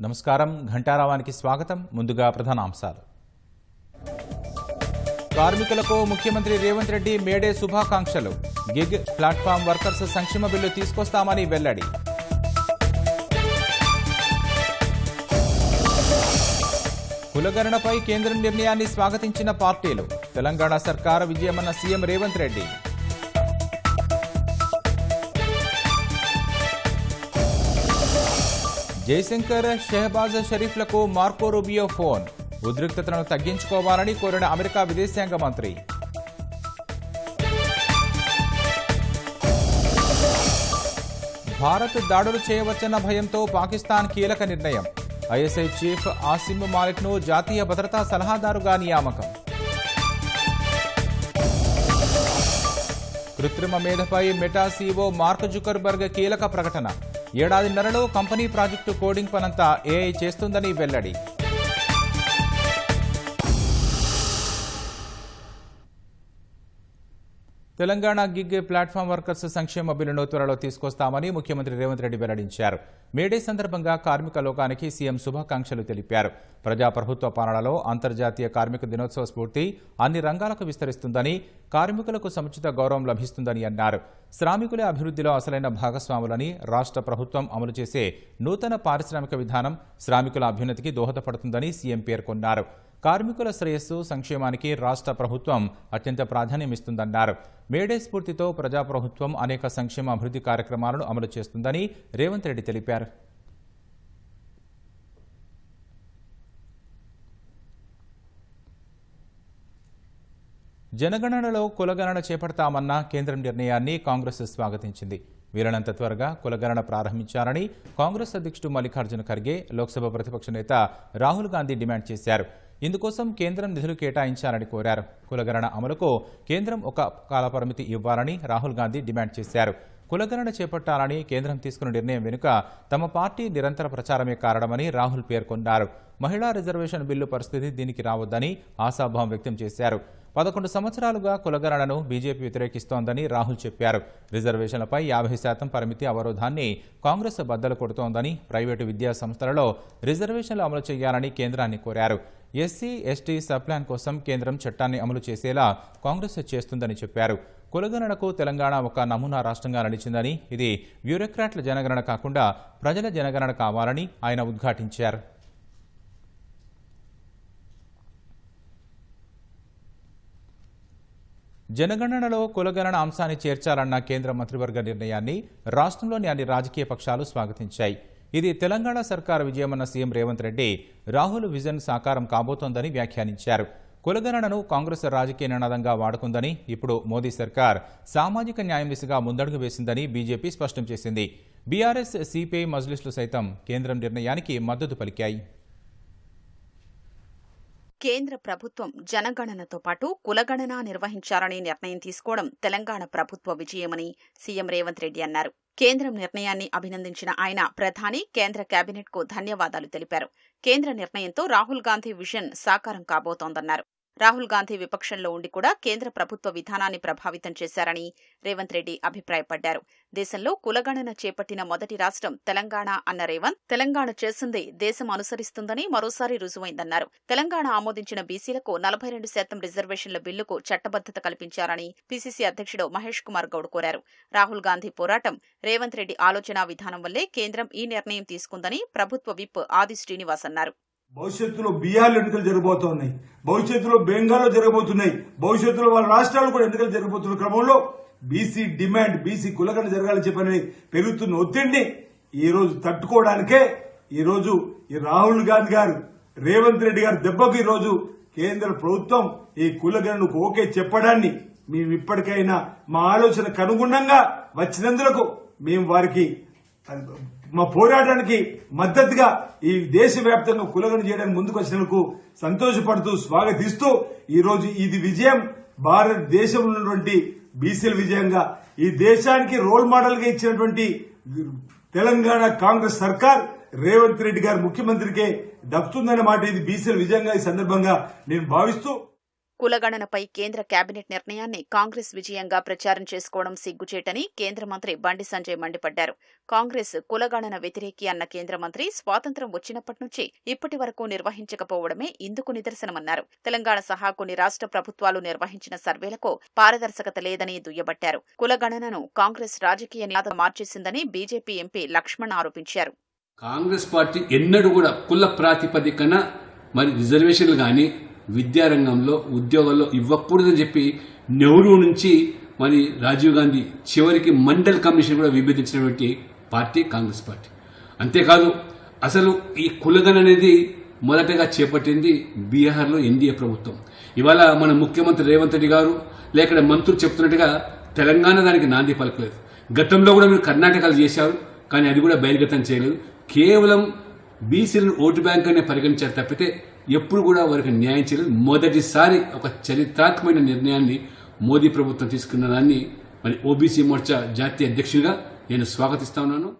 నమస్కారం ఘంటారావానికి స్వాగతం. ముందుగా ప్రధానాంశాలు. కార్మికులకు ముఖ్యమంత్రి రేవంత్ రెడ్డి మేడే శుభాకాంక్షలు. గిగ్ ప్లాట్ఫామ్ వర్కర్స్ సంక్షేమ బిల్లు తీసుకొస్తామని వెల్లడి. కులగణనపై కేంద్రం నిర్ణయాన్ని స్వాగతించిన పార్టీలు. తెలంగాణ సర్కారు విజయమన్న సీఎం రేవంత్ రెడ్డి. జైశంకర్, షెహబాజ్ షరీఫ్లకు మార్కో రూబియో ఫోన్. ఉద్రిక్తతను తగ్గించుకోవాలని కోరిన అమెరికా విదేశాంగ మంత్రి. భారత్ దాడులు చేయవచ్చన్న భయంతో పాకిస్తాన్ కీలక నిర్ణయం. ఐఎస్ఐ చీఫ్ ఆసిమ్ మాలిక్ను జాతీయ భద్రతా సలహాదారుగా నియామకం. కృత్రిమ మేధపై మెటా సీఈఓ మార్క్ జుకర్బర్గ్ కీలక ప్రకటన. ఏడాదిన్నరలో కంపెనీ ప్రాజెక్టు కోడింగ్ పనంతా ఏఐ చేస్తుందని వెల్లడి. తెలంగాణ గిగ్ ప్లాట్ఫామ్ వర్కర్స్ సంక్షేమ బిల్లును త్వరలో తీసుకొస్తామని ముఖ్యమంత్రి రేవంత్ రెడ్డి వెల్లడించారు. మేడే సందర్భంగా కార్మిక లోకానికి సీఎం శుభాకాంక్షలు తెలిపారు. ప్రజాప్రభుత్వ పాలనలో అంతర్జాతీయ కార్మిక దినోత్సవ స్ఫూర్తి అన్ని రంగాలకు విస్తరిస్తుందని, కార్మికులకు సముచిత గౌరవం లభిస్తుందని అన్నారు. శ్రామికుల అభివృద్ధిలో అసలైన భాగస్వాములని రాష్ట్ర ప్రభుత్వం అమలు చేసే నూతన పారిశ్రామిక విధానం శ్రామికుల అభ్యున్నతికి దోహదపడుతుందని సీఎం పేర్కొన్నారు. కార్మికుల శ్రేయస్సు, సంక్షేమానికి రాష్ట్ర ప్రభుత్వం అత్యంత ప్రాధాన్యమిస్తుందన్నారు. మేడే స్ఫూర్తితో ప్రజాప్రభుత్వం అనేక సంక్షేమ అభివృద్ధి కార్యక్రమాలను అమలు చేస్తుందని రేవంత్ రెడ్డి తెలిపారు. జనగణనలో కులగణన చేపడతామన్న కేంద్రం నిర్ణయాన్ని కాంగ్రెస్ స్వాగతించింది. వీలైనంత త్వరగా కులగణన ప్రారంభించాలని కాంగ్రెస్ అధ్యక్షుడు మల్లికార్జున ఖర్గే, లోక్సభ ప్రతిపక్ష నేత రాహుల్ గాంధీ డిమాండ్ చేశారు. ఇందుకోసం కేంద్రం నిధులు కేటాయించాలని కోరారు. కులగణన అమలుకు కేంద్రం ఒక కాలపరిమితి ఇవ్వాలని రాహుల్ గాంధీ డిమాండ్ చేశారు. కులగణన చేపట్టాలని కేంద్రం తీసుకున్న నిర్ణయం వెనుక తమ పార్టీ నిరంతర ప్రచారమే కారణమని రాహుల్ పేర్కొన్నారు. మహిళా రిజర్వేషన్ బిల్లు పరిస్థితి దీనికి రావద్దని ఆశాభావం వ్యక్తం చేశారు. 11 సంవత్సరాలుగా కులగణనను బీజేపీ వ్యతిరేకిస్తోందని రాహుల్ చెప్పారు. రిజర్వేషన్లపై 50% పరిమితి అవరోధాన్ని కాంగ్రెస్ బద్దలు కొడుతోందని, ప్రైవేటు విద్యా సంస్థలలో రిజర్వేషన్లు అమలు చేయాలని కేంద్రాన్ని కోరారు. ఎస్సీ, ఎస్టీ సబ్ప్లాన్ కోసం కేంద్రం చట్టాన్ని అమలు చేసేలా కాంగ్రెస్ చేస్తుందని చెప్పారు. కులగణనకు తెలంగాణ ఒక నమూనా రాష్ట్రంగా నిలిచిందని, ఇది బ్యూరోక్రాట్ల జనగణన కాకుండా ప్రజల జనగణన కావాలని ఆయన ఉద్ఘాటించారు. జనగణనలో కులగణన అంశాన్ని చేర్చాలన్న కేంద్ర మంత్రివర్గ నిర్ణయాన్ని రాష్ట్రంలోని అన్ని రాజకీయ పక్షాలు స్వాగతించాయి. ఇది తెలంగాణ సర్కారు విజయమన్న సీఎం రేవంత్ రెడ్డి రాహుల్ విజన్ సాకారం కాబోతోందని వ్యాఖ్యానించారు. కులగణనను కాంగ్రెస్ రాజకీయ నినాదంగా వాడుకుందని, ఇప్పుడు మోదీ సర్కార్ సామాజిక న్యాయం దిశగా ముందడుగు వేసిందని బీజేపీ స్పష్టం చేసింది. బీఆర్ఎస్, సిపిఐ మజ్లిస్లు సైతం కేంద్రం నిర్ణయానికి మద్దతు పలికాయి. కేంద్ర ప్రభుత్వం జనగణనతో పాటు కులగణన నిర్వహించాలని నిర్ణయం తీసుకోవడం తెలంగాణ ప్రభుత్వ విజయమని సీఎం రేవంత్ రెడ్డి అన్నారు. కేంద్రం నిర్ణయాన్ని అభినందించిన ఆయన ప్రధాని, కేంద్ర కేబినెట్కు ధన్యవాదాలు తెలిపారు. కేంద్ర నిర్ణయంతో రాహుల్ గాంధీ విజన్ సాకారం కాబోతోందన్నారు. రాహుల్ గాంధీ విపక్షంలో ఉండి కూడా కేంద్ర ప్రభుత్వ విధానాన్ని ప్రభావితం చేశారని రేవంత్ రెడ్డి అభిప్రాయపడ్డారు. దేశంలో కులగణన చేపట్టిన మొదటి రాష్ట్రం తెలంగాణ అన్న రేవంత్, తెలంగాణ చేసింది దేశం అనుసరిస్తుందని మరోసారి రుజువైందన్నారు. తెలంగాణ ఆమోదించిన బీసీలకు 42% రిజర్వేషన్ల బిల్లుకు చట్టబద్దత కల్పించారని పీసీసీ అధ్యక్షుడు మహేష్ కుమార్ గౌడ్ కోరారు. రాహుల్ గాంధీ పోరాటం, రేవంత్ రెడ్డి ఆలోచనా విధానం వల్లే కేంద్రం ఈ నిర్ణయం తీసుకుందని ప్రభుత్వ విప్ ఆది శ్రీనివాస్ అన్నారు. భవిష్యత్తులో బీహార్లో ఎన్నికలు జరగబోతున్నాయి, భవిష్యత్తులో బెంగాల్లో జరగబోతున్నాయి, భవిష్యత్తులో వాళ్ళ రాష్ట్రాలు కూడా ఎన్నికలు జరగబోతున్న క్రమంలో బీసీ డిమాండ్, బీసీ కులగణన జరగాలని చెప్పని పెరుగుతున్న ఒత్తిడిని ఈ రోజు తట్టుకోవడానికే ఈ రోజు ఈ రాహుల్ గాంధీ గారు, రేవంత్ రెడ్డి గారు దెబ్బకు ఈ రోజు కేంద్ర ప్రభుత్వం ఈ కులగణనకు ఓకే చెప్పడాన్ని మేము ఇప్పటికైనా మా ఆలోచనకు అనుగుణంగా వచ్చినందుకు మేము వారికి మా పోరాటానికి మద్దతుగా ఈ దేశవ్యాప్తంగా కులగణన చేయడానికి ముందుకు వచ్చినందుకు సంతోషపడుతూ స్వాగతిస్తూ ఈ రోజు ఇది విజయం, భారతదేశంలో ఉన్నటువంటి బీసీల విజయంగా, ఈ దేశానికి రోల్ మోడల్ గా ఇచ్చినటువంటి తెలంగాణ కాంగ్రెస్ సర్కార్ రేవంత్ రెడ్డి గారు ముఖ్యమంత్రికే దక్కుతుందన్న మాట ఇది బీసీల విజయంగా ఈ సందర్భంగా నేను భావిస్తూ కులగణనపై కేంద్ర కేబినెట్ నిర్ణయాన్ని కాంగ్రెస్ విజయంగా ప్రచారం చేసుకోవడం సిగ్గుచేటని కేంద్ర మంత్రి బండి సంజయ్ మండిపడ్డారు. కాంగ్రెస్ కులగణన వ్యతిరేకి అన్న కేంద్ర మంత్రి స్వాతంత్ర్యం వచ్చినప్పటి నుంచి ఇప్పటి వరకు నిర్వహించకపోవడమే ఇందుకు నిదర్శనమన్నారు. తెలంగాణ సహా కొన్ని రాష్ట్ర ప్రభుత్వాలు నిర్వహించిన సర్వేలకు పారదర్శకత లేదని దుయ్యబట్టారు. కులగణనను కాంగ్రెస్ రాజకీయ నినాదం మార్చేసిందని బీజేపీ ఎంపీ లక్ష్మణ్ ఆరోపించారు. కాంగ్రెస్ పార్టీ ఎన్నడూ కూడా కుల ప్రాతిపదికన మరి రిజర్వేషన్లు కానీ విద్యారంగంలో ఉద్యోగాల్లో ఇవ్వకూడదని చెప్పి నెహ్రూ నుంచి మరి రాజీవ్ గాంధీ చివరికి మండల్ కమిషన్ కూడా విభేదించినటువంటి పార్టీ కాంగ్రెస్ పార్టీ. అంతేకాదు అసలు ఈ కులగణన అనేది మొదటగా చేపట్టింది బీహార్లో ఎన్డీఏ ప్రభుత్వం. ఇవాళ మన ముఖ్యమంత్రి రేవంత్ రెడ్డి గారు లేక మంత్రులు చెప్తున్నట్టుగా తెలంగాణ దానికి నాంది పలకలేదు. గతంలో కూడా మీరు కర్ణాటకలో చేశారు, కానీ అది కూడా బహిర్గతం చేయలేదు. కేవలం బీసీలను ఓటు బ్యాంక్ అనే పరిగణించారు తప్పితే ఎప్పుడు కూడా వారికి న్యాయం చేయలేదు. మొదటిసారి ఒక చరిత్రాత్మకమైన నిర్ణయాన్ని మోదీ ప్రభుత్వం తీసుకున్న దాన్ని మరి ఓబీసీ మోర్చా జాతీయ అధ్యక్షుడిగా నేను స్వాగతిస్తా ఉన్నాను.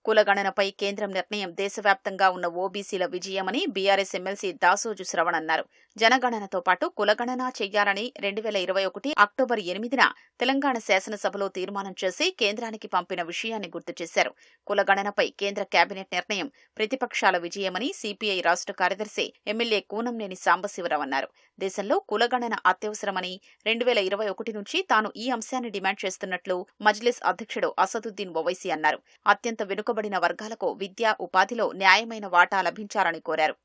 కులగణనపై కేంద్రం నిర్ణయం దేశవ్యాప్తంగా ఉన్న ఓబీసీల విజయమని బీఆర్ఎస్ ఎమ్మెల్సీ దాసోజు శ్రవణ్ అన్నారు. జనగణనతో పాటు కులగణన చెయ్యాలని 2021 అక్టోబర్ 8న తెలంగాణ శాసనసభలో తీర్మానం చేసి కేంద్రానికి పంపిన విషయాన్ని గుర్తు చేశారు. కులగణనపై కేంద్ర కేబినెట్ నిర్ణయం ప్రతిపక్షాల విజయమని సిపిఐ రాష్ట్ర కార్యదర్శి ఎమ్మెల్యే కూనంనేని సాంబశివరావు అన్నారు. దేశంలో కులగణన అత్యవసరమని 2021 నుంచి తాను ఈ అంశాన్ని డిమాండ్ చేస్తున్నట్లు మజ్లిస్ అధ్యక్షుడు అసదుద్దీన్ ఓవైసీ అన్నారు. అత్యంత వెనుకబడిన వర్గాలకు విద్యా ఉపాధిలో న్యాయమైన వాటా లభించాలని కోరారు.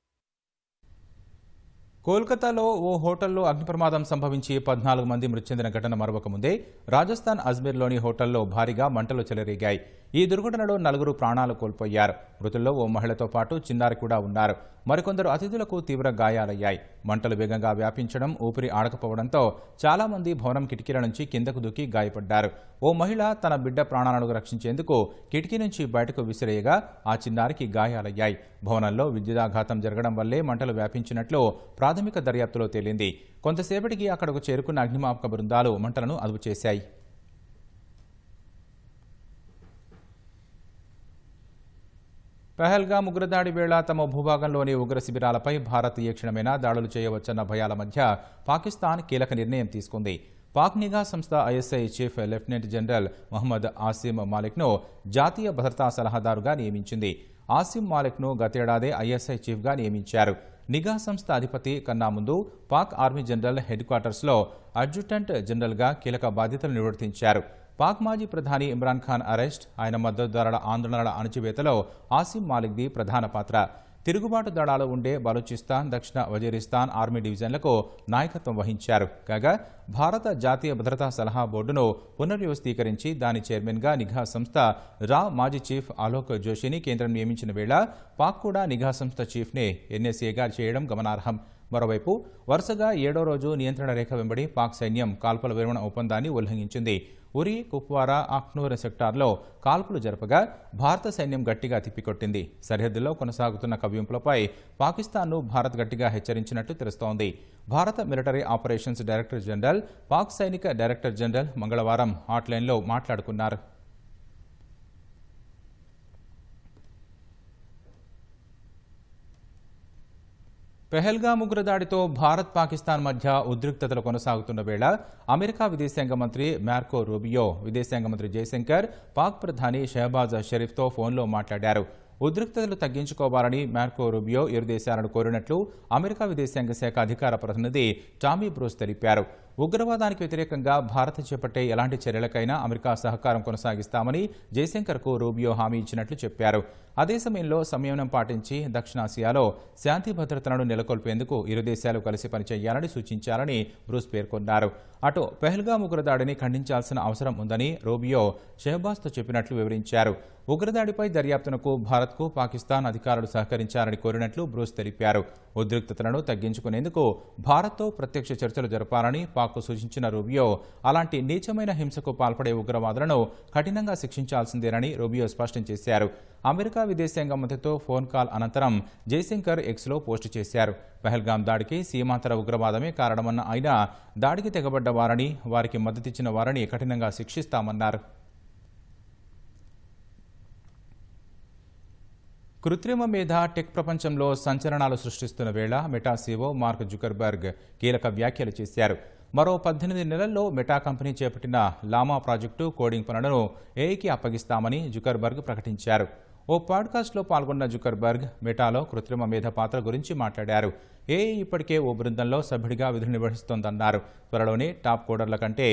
కోల్కతాలో ఓ హోటల్లో అగ్నిప్రమాదం సంభవించి 14 మంది మృతి చెందిన ఘటన మరొక ముందే రాజస్థాన్ అజ్మీర్లోని హోటల్లో భారీగా మంటలు చెలరేగాయి. ఈ దుర్ఘటనలో 4 ప్రాణాలు కోల్పోయారు. మృతుల్లో ఓ మహిళతో పాటు చిన్నారి కూడా ఉన్నారు. మరికొందరు అతిథులకు తీవ్ర గాయాలయ్యాయి. మంటలు వేగంగా వ్యాపించడం, ఊపిరి ఆడకపోవడంతో చాలా మంది భవనం కిటికీల నుంచి కిందకు దూకి గాయపడ్డారు. ఓ మహిళ తన బిడ్డ ప్రాణాలను రక్షించేందుకు కిటికీ నుంచి బయటకు విసిరేయగా ఆ చిన్నారికి గాయాలయ్యాయి. భవనంలో విద్యుదాఘాతం జరగడం వల్లే మంటలు వ్యాపించినట్లు ప్రాథమిక దర్యాప్తులో తేలింది. కొంతసేపటికి అక్కడకు చేరుకున్న అగ్నిమాపక బృందాలు మంటలను అదుపు చేశాయి. పహల్గామ్ ఉగ్రదాడి వేళ తమ భూభాగంలోని ఉగ్ర శిబిరాలపై భారత్ ఏ క్షణమైనా దాడులు చేయవచ్చన్న భయాల మధ్య పాకిస్తాన్ కీలక నిర్ణయం తీసుకుంది. పాక్ నిఘా సంస్థ ISI chief lieutenant general Mohammad Asim మాలిక్ను జాతీయ భద్రతా సలహాదారుగా నియమించింది. ఆసిమ్ మాలిక్ను గతేడాదే ఐఎస్ఐ చీఫ్గా నియమించారు. నిఘా సంస్థ అధిపతి కన్నా ముందు పాక్ ఆర్మీ జనరల్ హెడ్ క్వార్టర్స్లో అడ్జుటెంట్ జనరల్గా కీలక బాధ్యతలు నిర్వర్తించారు. పాక్ మాజీ ప్రధాని ఇమ్రాన్ ఖాన్ అరెస్ట్, ఆయన మద్దతుదారుల ఆందోళనల అణచివేతలో ఆసిమ్ మాలిక్ది ప్రధాన పాత్ర. తిరుగుబాటు దళాలు ఉండే బలూచిస్తాన్, దక్షిణ వజీరిస్తాన్ ఆర్మీ డివిజన్లకు నాయకత్వం వహించారు. కాగా భారత జాతీయ భద్రతా సలహా బోర్డును పునర్వ్యవస్థీకరించి దాని చైర్మన్గా నిఘా సంస్థ రా మాజీ చీఫ్ అలోక్ జోషిని కేంద్రం నియమించిన వేళ పాక్ కూడా నిఘా సంస్థ చీఫ్నే ఎన్ఎస్ఏగా చేయడం గమనార్హం. మరోవైపు వరుసగా 7వ రోజు నియంత్రణ రేఖ వెంబడి పాక్ సైన్యం కాల్పుల విరమణ ఒప్పందాన్ని ఉల్లంఘించింది. ఉరి, కుప్వారా, అఖ్నూర్ సెక్టార్లో కాల్పులు జరపగా భారత సైన్యం గట్టిగా తిప్పికొట్టింది. సరిహద్దుల్లో కొనసాగుతున్న కవ్వింపులపై పాకిస్తాన్ను భారత్ గట్టిగా హెచ్చరించినట్టు తెలుస్తోంది. భారత military operations director general, Pak సైనిక డైరెక్టర్ జనరల్ మంగళవారం హాట్లైన్లో మాట్లాడుకున్నారు. పెహల్గామ్ ఉగ్రదాడితో భారత్, పాకిస్తాన్ మధ్య ఉద్రిక్తతలు కొనసాగుతున్న వేళ అమెరికా విదేశాంగ మంత్రి మార్కో రూబియో, విదేశాంగ మంత్రి జయశంకర్ పాక్ ప్రధాని షెహబాజ్ షరీఫ్తో ఫోన్లో మాట్లాడారు. ఉద్రిక్తతలు తగ్గించుకోవాలని మార్కో రూబియో ఇరు దేశాలను కోరినట్లు అమెరికా విదేశాంగ శాఖ అధికార ప్రతినిధి టామీ బ్రూస్ తెలిపారు. ఉగ్రవాదానికి వ్యతిరేకంగా భారత్ చేపట్టే ఎలాంటి చర్యలకైనా అమెరికా సహకారం కొనసాగిస్తామని జయశంకర్కు రూబియో హామీ ఇచ్చినట్లు చెప్పారు. అదే సమయంలో సంయమనం పాటించి దక్షిణాసియాలో శాంతి భద్రతలను నెలకొల్పేందుకు ఇరు దేశాలు కలిసి పనిచేయాలని సూచించారని బ్రూస్ పేర్కొన్నారు. అటు పెహల్గామ్ ఉగ్రదాడిని ఖండించాల్సిన అవసరం ఉందని రూబియో షెహబాజ్తో చెప్పినట్లు వివరించారు. ఉగ్రదాడిపై దర్యాప్తునకు భారత్కు పాకిస్తాన్ అధికారులు సహకరించారని కోరినట్లు బ్రూస్ తెలిపారు. ఉద్రిక్తతలను తగ్గించుకునేందుకు భారత్తో ప్రత్యక్ష చర్చలు జరపాలని పాక్కు సూచించిన రూబియో, అలాంటి నీచమైన హింసకు పాల్పడే ఉగ్రవాదులను కఠినంగా శిక్షించాల్సిందేనని రూబియో స్పష్టం చేశారు. అమెరికా విదేశాంగ మంత్రితో ఫోన్ కాల్ అనంతరం జయశంకర్ ఎక్స్లో పోస్టు చేశారు. పహల్గామ్ దాడికి సీమాంతర ఉగ్రవాదమే కారణమన్న ఆయన, దాడికి తెగబడ్డ వారని, వారికి మద్దతిచ్చిన వారిని కఠినంగా శిక్షిస్తామన్నారు. కృత్రిమ మేధ టెక్ ప్రపంచంలో సంచలనాలు సృష్టిస్తున్న వేళ మెటా సీఈఓ మార్క్ జుకర్బర్గ్ కీలక వ్యాఖ్యలు చేశారు. మరో 18 నెలల్లో మెటా కంపెనీ చేపట్టిన లామా ప్రాజెక్టు కోడింగ్ పనులను ఏఐకి అప్పగిస్తామని జుకర్బర్గ్ ప్రకటించారు. ఓ పాడ్కాస్ట్లో పాల్గొన్న జుకర్బర్గ్ మెటాలో కృత్రిమ మేధ పాత్ర గురించి మాట్లాడారు. ఏఐ ఇప్పటికే ఓ బృందంలో సభ్యుడిగా విధులు నిర్వహిస్తోందన్నారు. త్వరలోనే టాప్ కోడర్ల కంటే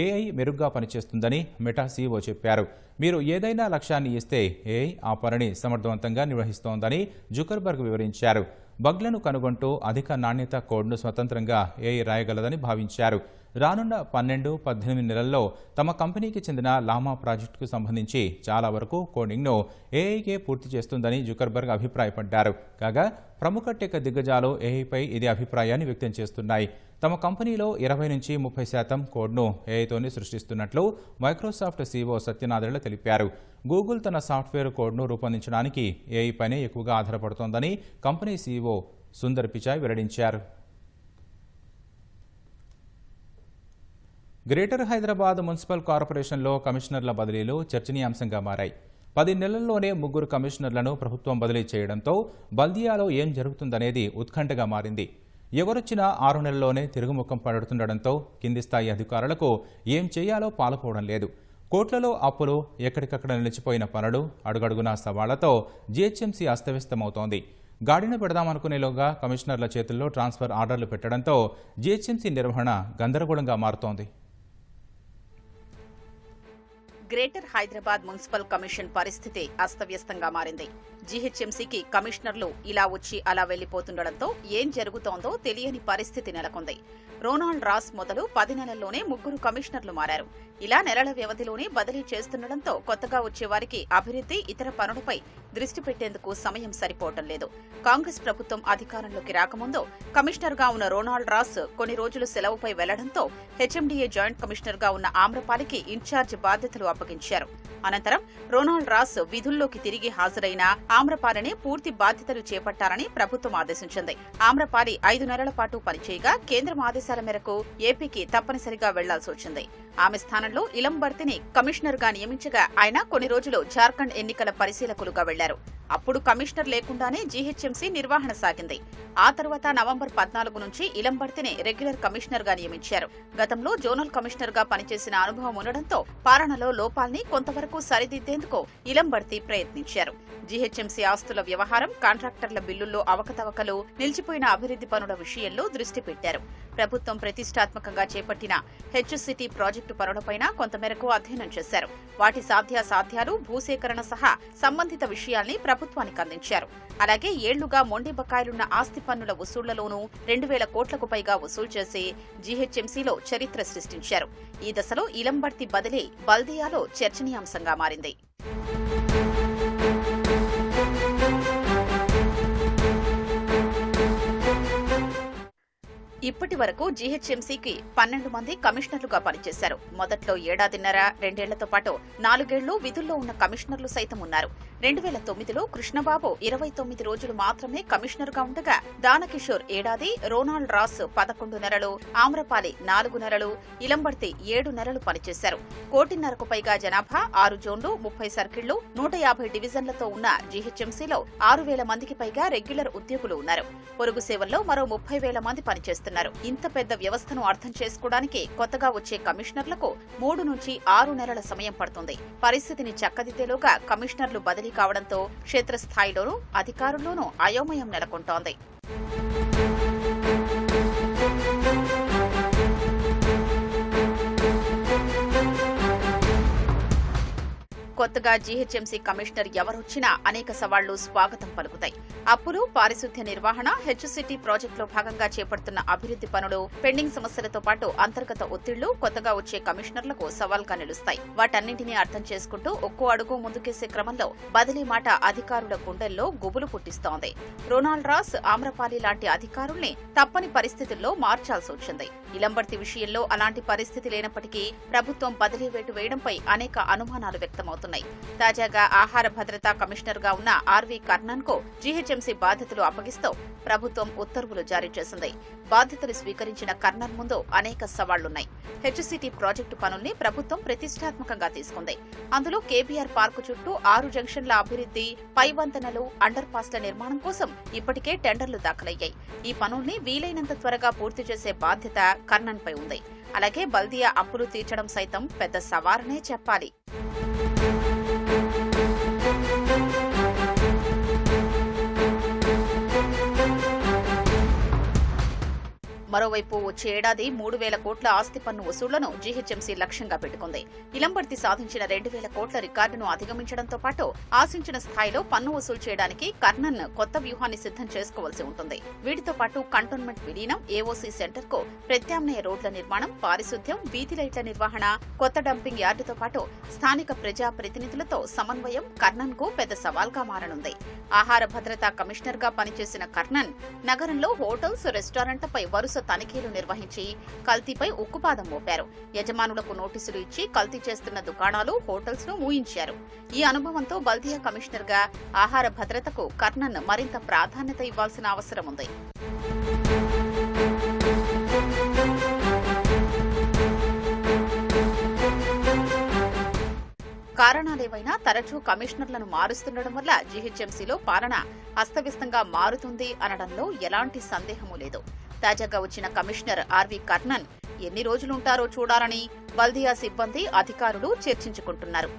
ఏఐ మెరుగ్గా పనిచేస్తుందని మెటా సీఈఓ చెప్పారు. మీరు ఏదైనా లక్ష్యాన్ని ఇస్తే ఏఐ ఆ పనిని సమర్థవంతంగా నిర్వహిస్తోందని జుకర్బర్గ్ వివరించారు. బగ్లను కనుగొంటూ అధిక నాణ్యత కోడ్ను స్వతంత్రంగా ఏఐ రాయగలదని భావించారు. రానున్న 12-18 నెలల్లో తమ కంపెనీకి చెందిన లామా ప్రాజెక్టుకు సంబంధించి చాలా వరకు కోడింగ్ను ఏఐకే పూర్తి చేస్తుందని జుకర్బర్గ్ అభిప్రాయపడ్డారు. కాగా ప్రముఖ టెక్ దిగ్గజాలు ఏఐపై ఇదే అభిప్రాయాన్ని వ్యక్తం చేస్తున్నాయి. తమ కంపెనీలో 20-30% కోడ్ను ఏఐతోనే సృష్టిస్తున్నట్లు మైక్రోసాఫ్ట్ సీఈఓ సత్యనాదెళ్ల తెలిపారు. గూగుల్ తన సాఫ్ట్వేర్ కోడ్ను రూపొందించడానికి ఏఐపైనే ఎక్కువగా ఆధారపడుతోందని కంపెనీ సీఈఓ సుందర్ పిచాయ్ వెల్లడించారు. గ్రేటర్ హైదరాబాద్ మున్సిపల్ కార్పొరేషన్లో కమిషనర్ల బదిలీలు చర్చనీయాంశంగా మారాయి. 10 నెలల్లోనే 3 కమిషనర్లను ప్రభుత్వం బదిలీ చేయడంతో బల్దియాలో ఏం జరుగుతుందనేది ఉత్కంఠగా మారింది. ఎవరొచ్చినా 6 నెలల్లోనే తిరుగుముఖం పడుతుండటంతో కింది స్థాయి అధికారులకు ఏం చేయాలో పాలుపోవడం లేదు. కోట్లలో అప్పులు, ఎక్కడికక్కడ నిలిచిపోయిన పనులు, అడుగడుగునా సవాళ్లతో జీహెచ్ఎంసీ అస్తవ్యస్తమవుతోంది. గాడిన పెడదామనుకునేలోగా కమిషనర్ల చేతుల్లో ట్రాన్స్ఫర్ ఆర్డర్లు పెట్టడంతో జీహెచ్ఎంసీ నిర్వహణ గందరగోళంగా మారుతోంది. గ్రేటర్ హైదరాబాద్ మున్సిపల్ కమిషన్ పరిస్థితి అస్తవ్యస్తంగా మారింది. జీహెచ్ఎంసీకి కమిషనర్లు ఇలా వచ్చి అలా వెళ్లిపోతుండటంతో ఏం జరుగుతోందో తెలియని పరిస్థితి నెలకొంది. రోనాల్డ్ రాస్ మొదలు 10 నెలల్లోనే 3 కమిషనర్లు మారారు. ఇలా నెలల వ్యవధిలోనే బదిలీ చేస్తుండటంతో కొత్తగా వచ్చేవారికి అభివృద్ధి, ఇతర పనులపై దృష్టి పెట్టేందుకు సమయం సరిపోవటం లేదు. కాంగ్రెస్ ప్రభుత్వం అధికారంలోకి రాకముందు కమిషనర్గా ఉన్న రోనాల్డ్ రాస్ కొన్ని రోజులు సెలవుపై వెళ్లడంతో హెచ్ఎండీఏ జాయింట్ కమిషనర్గా ఉన్న ఆమ్రపాలికి ఇన్ఛార్జ్ బాధ్యతలు అప్పగించారు. అనంతరం రోనాల్డ్ రాస్ విధుల్లోకి తిరిగి హాజరైన ఆమ్రపాలిని పూర్తి బాధ్యతలు చేపట్టారని ప్రభుత్వం ఆదేశించింది. ఆమ్రపాలి 5 నెలల పాటు పనిచేయగా కేంద్రం ఆదేశాల మేరకు ఏపీకి తప్పనిసరిగా వెళ్లాల్సి వచ్చింది. ఆమె స్థానంలో ఇలం భర్తీని కమిషనర్ గా నియమించగా ఆయన కొన్ని రోజులు జార్ఖండ్ ఎన్నికల పరిశీలకులుగా వెళ్లారు. అప్పుడు కమిషనర్ లేకుండానే జీహెచ్ఎంసీ నిర్వహణ సాగింది. ఆ తర్వాత నవంబర్ 14 నుంచి ఇలం భర్తీని రెగ్యులర్ కమిషనర్ గా నియమించారు. గతంలో జోనల్ కమిషనర్ గా పనిచేసిన అనుభవం ఉండడంతో పాలనలో లోపాల్ని కొంతవరకు సరిదిద్దేందుకు ఇలం భర్తీ ప్రయత్నించారు. జీహెచ్ఎంసీ ఆస్తుల వ్యవహారం, కాంట్రాక్టర్ల బిల్లుల్లో అవకతవకలు, నిలిచిపోయిన అభివృద్ధి పనుల విషయంలో దృష్టి పెట్టారు. ప్రభుత్వం ప్రతిష్టాత్మకంగా చేపట్టిన హెచ్సిటీ ప్రాజెక్టు పనులపైన కొంతమేరకు అధ్యయనం చేశారు. వాటి సాధ్యాసాధ్యాలు, భూసేకరణ సహా సంబంధిత విషయాల్ని ప్రభుత్వానికి అందించారు. అలాగే ఏళ్లుగా మొండి బకాయిలున్న ఆస్తి పన్నుల వసూళ్లలోనూ 2000 కోట్లకు పైగా వసూలు చేసి జీహెచ్ఎంసీలో చరిత్ర సృష్టించారు. ఈ దశలో ఇలం భర్తీ బదిలీ బల్దియాలో చర్చనీయాంశంగా మారింది. ఇప్పటి వరకు జీహెచ్ఎంసీకి 12 మంది కమిషనర్లుగా పనిచేశారు. మొదట్లో 1.5-2 ఏళ్లతో పాటు 4 ఏళ్లు విధుల్లో ఉన్న కమిషనర్లు సైతం ఉన్నారు. 2009లో కృష్ణబాబు 29 రోజులు మాత్రమే కమిషనర్గా ఉండగా దానకిషోర్ ఏడాది, రోనాల్డ్ రాస్ 11 నెలలు, ఆమ్రపాలి 4 నెలలు, ఇలంబర్తి 7 నెలలు పనిచేశారు. 1.5 కోటికి పైగా జనాభా, 6 జోన్లు, 30 సర్కిళ్లు, 150 డివిజన్లతో ఉన్న జీహెచ్ఎంసీలో 6,000 మందికి పైగా రెగ్యులర్ ఉద్యోగులు ఉన్నారు. పొరుగు సేవల్లో మరో 30,000 మంది పనిచేస్తున్నారు. ఇంత పెద్ద వ్యవస్థను అర్థం చేసుకోవడానికి కొత్తగా వచ్చే కమిషనర్లకు 3 నుంచి 6 నెలల సమయం పడుతుంది. పరిస్థితిని చక్కదిద్దేలోగా కమిషనర్లు బదిలీ కావడంతో క్షేత్రస్థాయిలోనూ అధికారుల్లోనూ అయోమయం నెలకొంటోంది. కొత్తగా జీహెచ్ఎంసీ కమిషనర్ ఎవరొచ్చినా అనేక సవాళ్లు స్వాగతం పలుకుతాయి. అప్పులు, పారిశుద్ధ్య నిర్వహణ, హెచ్సిటీ ప్రాజెక్టులో భాగంగా చేపడుతున్న అభివృద్ధి పనులు, పెండింగ్ సమస్యలతో పాటు అంతర్గత ఒత్తిళ్లు కొత్తగా వచ్చే కమిషనర్లకు సవాల్గా నిలుస్తాయి. వాటన్నింటినీ అర్థం చేసుకుంటూ ఒక్కో అడుగు ముందుకేసే క్రమంలో బదిలీ మాట అధికారుల గుండెల్లో గుబులు పుట్టిస్తోంది. రోనాల్డ్ రాస్, ఆమ్రపాలి లాంటి అధికారుల్ని తప్పని పరిస్థితుల్లో మార్చాల్సి వచ్చింది. ఇలంబర్తి విషయంలో అలాంటి పరిస్థితి లేనప్పటికీ ప్రభుత్వం బదిలీ వేటు వేయడంపై అనేక అనుమానాలు వ్యక్తమవుతున్నాయి. కొనసాగుతున్నాయి. తాజాగా ఆహార భద్రతా కమిషనర్గా ఉన్న ఆర్వి కర్ణన్కు జీహెచ్ఎంసీ బాధ్యతలు అప్పగిస్తూ ప్రభుత్వం ఉత్తర్వులు జారీ చేసింది. బాధ్యతలు స్వీకరించిన కర్ణన్ ముందు అనేక సవాళ్లున్నాయి. హెచ్సిటీ ప్రాజెక్టు పనుల్ని ప్రభుత్వం ప్రతిష్టాత్మకంగా తీసుకుంది. అందులో కేబీఆర్ పార్కు చుట్టూ 6 జంక్షన్ల అభివృద్ధి, పైవంతెనలు, అండర్ పాస్ల నిర్మాణం కోసం ఇప్పటికే టెండర్లు దాఖలయ్యాయి. ఈ పనుల్ని వీలైనంత త్వరగా పూర్తి చేసే బాధ్యత కర్ణన్పై ఉంది. అలాగే బల్దియా అప్పులు తీర్చడం సైతం పెద్ద సవారనే చెప్పాలి. మరోవైపు వచ్చే ఏడాది 3,000 కోట్ల ఆస్తి పన్ను వసూళ్లను జీహెచ్ఎంసీ లక్ష్యంగా పెట్టుకుంది. ఇలంబర్తి సాధించిన 2,000 కోట్ల రికార్డును అధిగమించడంతో పాటు ఆశించిన స్థాయిలో పన్ను వసూలు చేయడానికి కర్ణన్ కొత్త వ్యూహాన్ని సిద్ధం చేసుకోవాల్సి ఉంటుంది. వీటితో పాటు కంటోన్మెంట్ విలీనం, ఏఓసీ సెంటర్ కు ప్రత్యామ్నాయ రోడ్ల నిర్మాణం, పారిశుద్ధ్యం, వీధి లైట్ల నిర్వహణ, కొత్త డంపింగ్ యార్డుతో పాటు స్థానిక ప్రజా ప్రతినిధులతో సమన్వయం కర్ణన్ కు పెద్ద సవాల్గా మారనుంది. ఆహార భద్రతా కమిషనర్ గా పనిచేసిన కర్ణన్ నగరంలో హోటల్స్, రెస్టారెంట్లపై వరుస తనిఖీలు నిర్వహించి కల్తీపై ఉక్కుపాదం మోపారు. యజమానులకు నోటీసులు ఇచ్చి కల్తీ చేస్తున్న దుకాణాలు, హోటల్స్ ను మూయించారు. ఈ అనుభవంతో బల్దియా కమిషనర్ గా ఆహార భద్రతకు కర్ణన్ మరింత ప్రాధాన్యత ఇవ్వాల్సిన అవసరం ఉంది. కారణాలేవైనా తరచూ కమిషనర్లను మారుస్తుండడం వల్ల జీహెచ్ఎంసీలో పాలన అస్తవ్యస్తంగా మారుతుంది అనడంలో ఎలాంటి సందేహమూ లేదు. తాజాగా వచ్చిన కమిషనర్ ఆర్వి కర్ణన్ ఎన్ని రోజులుంటారో చూడాలని బల్దియా సిబ్బంది, అధికారులు చర్చించుకుంటున్నారు.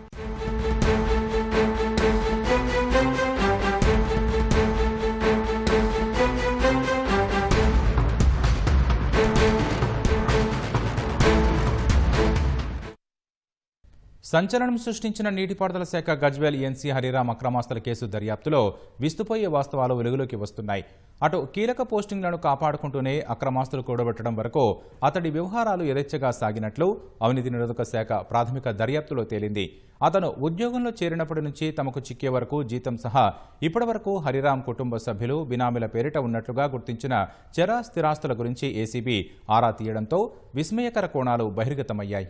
సంచలనం సృష్టించిన నీటిపారుదల శాఖ గజ్వేల్ ఈఎన్సీ హరిరామ్ అక్రమాస్తుల కేసు దర్యాప్తులో విస్తుపోయే వాస్తవాలు వెలుగులోకి వస్తున్నాయి. అటు కీలక పోస్టింగ్లను కాపాడుకుంటూనే అక్రమాస్తులు కూడబెట్టడం వరకు అతడి వ్యవహారాలు యథేచ్ఛగా సాగినట్లు అవినీతి నిరోధక శాఖ ప్రాథమిక దర్యాప్తులో తేలింది. అతను ఉద్యోగంలో చేరినప్పటి నుంచి తమకు చిక్కే వరకు జీతం సహా ఇప్పటివరకు హరిరామ్ కుటుంబ సభ్యులు, బినామీల పేరిట ఉన్నట్లుగా గుర్తించిన చర స్థిరాస్తుల గురించి ఏసీబీ ఆరా తీయడంతో విస్మయకర కోణాలు బహిర్గతమయ్యాయి.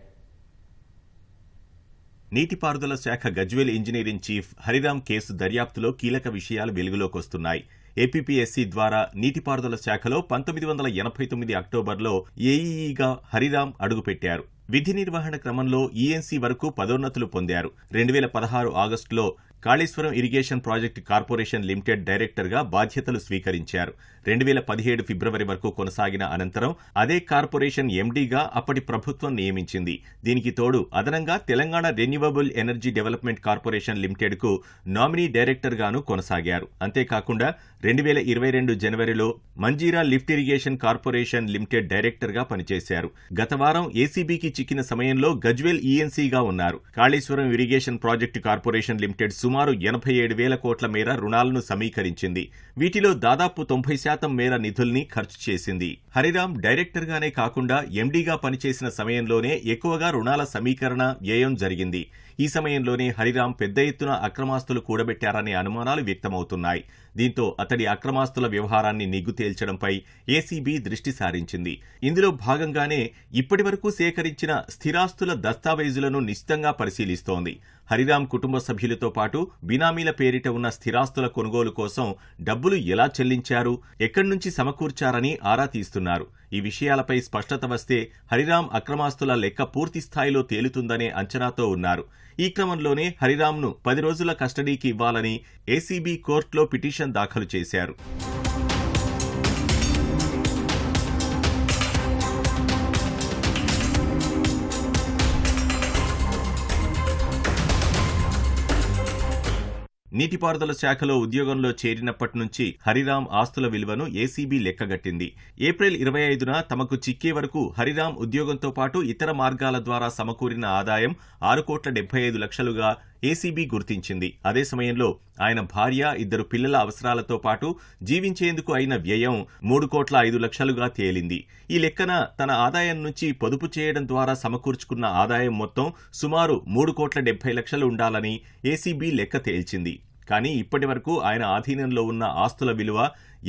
నీటిపారుదల శాఖ Gajwel engineering chief Hariram case దర్యాప్తులో కీలక విషయాలు వెలుగులోకొస్తున్నాయి. ఏపీపీఎస్సీ ద్వారా నీటిపారుదల శాఖలో 1989 అక్టోబర్లో ఏఈఈగా హరిరామ్ అడుగుపెట్టారు. విధి నిర్వహణ క్రమంలో ఈఎన్సీ వరకు పదోన్నతులు పొందారు. 2016 ఆగస్టులో Kaleshwaram irrigation project corporation limited డైరెక్టర్గా బాధ్యతలు స్వీకరించారు. 2017 ఫిబ్రవరి వరకు కొనసాగిన అనంతరం అదే కార్పొరేషన్ ఎండీగా అప్పటి ప్రభుత్వం నియమించింది. దీనికి తోడు అదనంగా Telangana renewable energy development corporation లిమిటెడ్కు నామినీ డైరెక్టర్గాను కొనసాగారు. అంతేకాకుండా 2022 జనవరిలో Manjira lift irrigation corporation limited డైరెక్టర్గా పనిచేశారు. గత వారం ఏసీబీకి చిక్కిన సమయంలో గజ్వేల్ ఈఎన్సీగా ఉన్నారు. Kaleshwaram irrigation project corporation limited సుమారు 87,000 కోట్ల మేర రుణాలను సమీకరించింది. వీటిలో దాదాపు 90% మేర నిధుల్ని ఖర్చు చేసింది. హరిరామ్ డైరెక్టర్గానే కాకుండా ఎండీగా పనిచేసిన సమయంలోనే ఎక్కువగా రుణాల సమీకరణ, వ్యయం జరిగింది. ఈ సమయంలోనే హరిరామ్ పెద్ద ఎత్తున అక్రమాస్తులు కూడబెట్టారనే అనుమానాలు వ్యక్తమవుతున్నాయి. దీంతో అతడి అక్రమాస్తుల వ్యవహారాన్ని నిగ్గు తేల్చడంపై ఏసీబీ దృష్టి సారించింది. ఇందులో భాగంగానే ఇప్పటివరకు సేకరించిన స్థిరాస్తుల దస్తావేజులను నిశితంగా పరిశీలిస్తోంది. హరిరామ్ కుటుంబ సభ్యులతో పాటు బినామీల పేరిట ఉన్న స్థిరాస్తుల కొనుగోలు కోసం డబ్బులు ఎలా చెల్లించారు, ఎక్కడి నుంచి సమకూర్చారని ఆరా తీస్తున్నారు. ఈ విషయాలపై స్పష్టత వస్తే హరిరామ్ అక్రమాస్తుల లెక్క పూర్తి స్థాయిలో తేలుతుందనే అంచనాతో ఉన్నారు. ఈ క్రమంలోనే హరిరామ్ను 10 రోజుల కస్టడీకి ఇవ్వాలని ఏసీబీ కోర్టులో పిటిషన్ దాఖలు చేశారు. నీటిపారుదల శాఖలో ఉద్యోగంలో చేరినప్పటి నుంచి హరిరామ్ ఆస్తుల విలువను ఏసీబీ లెక్కగట్టింది. ఏప్రిల్ 25న తమకు చిక్కే వరకు హరిరామ్ ఉద్యోగంతో పాటు ఇతర మార్గాల ద్వారా సమకూరిన ఆదాయం 6,75,00,000గా ఏసీబీ గుర్తించింది. అదే సమయంలో ఆయన భార్య, 2 పిల్లల అవసరాలతో పాటు జీవించేందుకు అయిన వ్యయం 3,05,00,000గా తేలింది. ఈ లెక్కన తన ఆదాయం నుంచి పొదుపు చేయడం ద్వారా సమకూర్చుకున్న ఆదాయం మొత్తం సుమారు 3,70,00,000 ఉండాలని ఏసీబీ లెక్క తేల్చింది. కానీ ఇప్పటి వరకు ఆయన ఆధీనంలో ఉన్న ఆస్తుల విలువ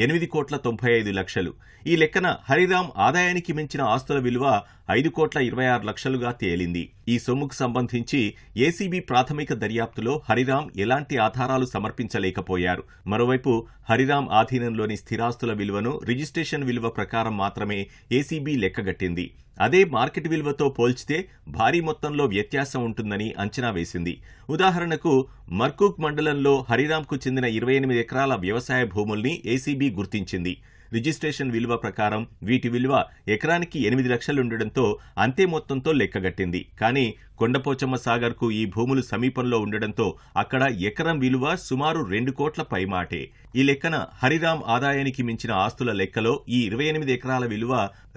8,95,00,000. ఈ లెక్కన హరిరామ్ ఆదాయానికి మించిన ఆస్తుల విలువ 5,26,00,000గా తేలింది. ఈ సొమ్ముకు సంబంధించి ఏసీబీ ప్రాథమిక దర్యాప్తులో హరిరామ్ ఎలాంటి ఆధారాలు సమర్పించలేకపోయారు. మరోవైపు హరిరామ్ ఆధీనంలోని స్థిరాస్తుల విలువను రిజిస్ట్రేషన్ విలువ ప్రకారం మాత్రమే ఏసీబీ లెక్కగట్టింది. అదే మార్కెట్ విలువతో పోల్చితే భారీ మొత్తంలో వ్యత్యాసం ఉంటుందని అంచనా వేసింది. ఉదాహరణకు మర్కూక్ మండలంలో హరిరామ్కు చెందిన 28 ఎకరాల వ్యవసాయ భూముల్ని ఏసీబీ గుర్తించింది. రిజిస్ట్రేషన్ విలువ ప్రకారం వీటి విలువ ఎకరానికి 8 లక్షలుండడంతో అంతే మొత్తంతో లెక్కగట్టింది. కానీ కొండపోచమ్మ సాగర్కు ఈ భూములు సమీపంలో ఉండడంతో అక్కడ ఎకరం విలువ సుమారు 2 కోట్ల పైమాటే. ఈ లెక్కన హరిరామ్ ఆదాయానికి మించిన ఆస్తుల లెక్కలో ఈ 28 ఎకరాల విలువ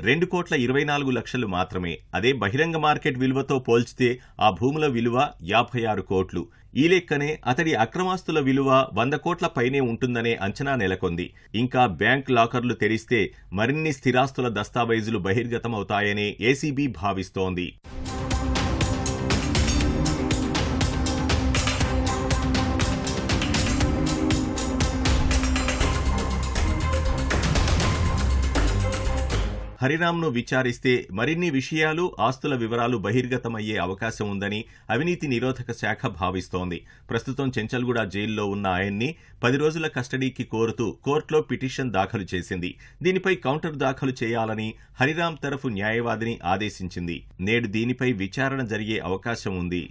2 కోట్ల 24 లక్షలు మాత్రమే. అదే బహిరంగ మార్కెట్ విలువతో పోల్చితే ఆ భూముల విలువ 56 కోట్లు. ఈ లెక్కనే అతడి అక్రమాస్తుల విలువ 100 కోట్ల పైనే ఉంటుందనే అంచనా నెలకొంది. ఇంకా బ్యాంక్ లాకర్లు తెరిస్తే మరిన్ని స్థిరాస్తుల దస్తావేజులు బహిర్గతమవుతాయనే ఏసీబీ భావిస్తోంది. హరిరామ్ను విచారిస్తే మరిన్ని విషయాలు, ఆస్తుల వివరాలు బహిర్గతమయ్యే అవకాశం ఉందని అవినీతి నిరోధక శాఖ భావిస్తోంది. ప్రస్తుతం చెంచల్గూడ జైల్లో ఉన్న ఆయన్ని 10 రోజుల కస్టడీకి కోరుతూ కోర్టులో పిటిషన్ దాఖలు చేసింది. దీనిపై కౌంటర్ దాఖలు చేయాలని హరిరామ్ తరఫు న్యాయవాదిని ఆదేశించింది. నేడు దీనిపై విచారణ జరిగే అవకాశం ఉంది.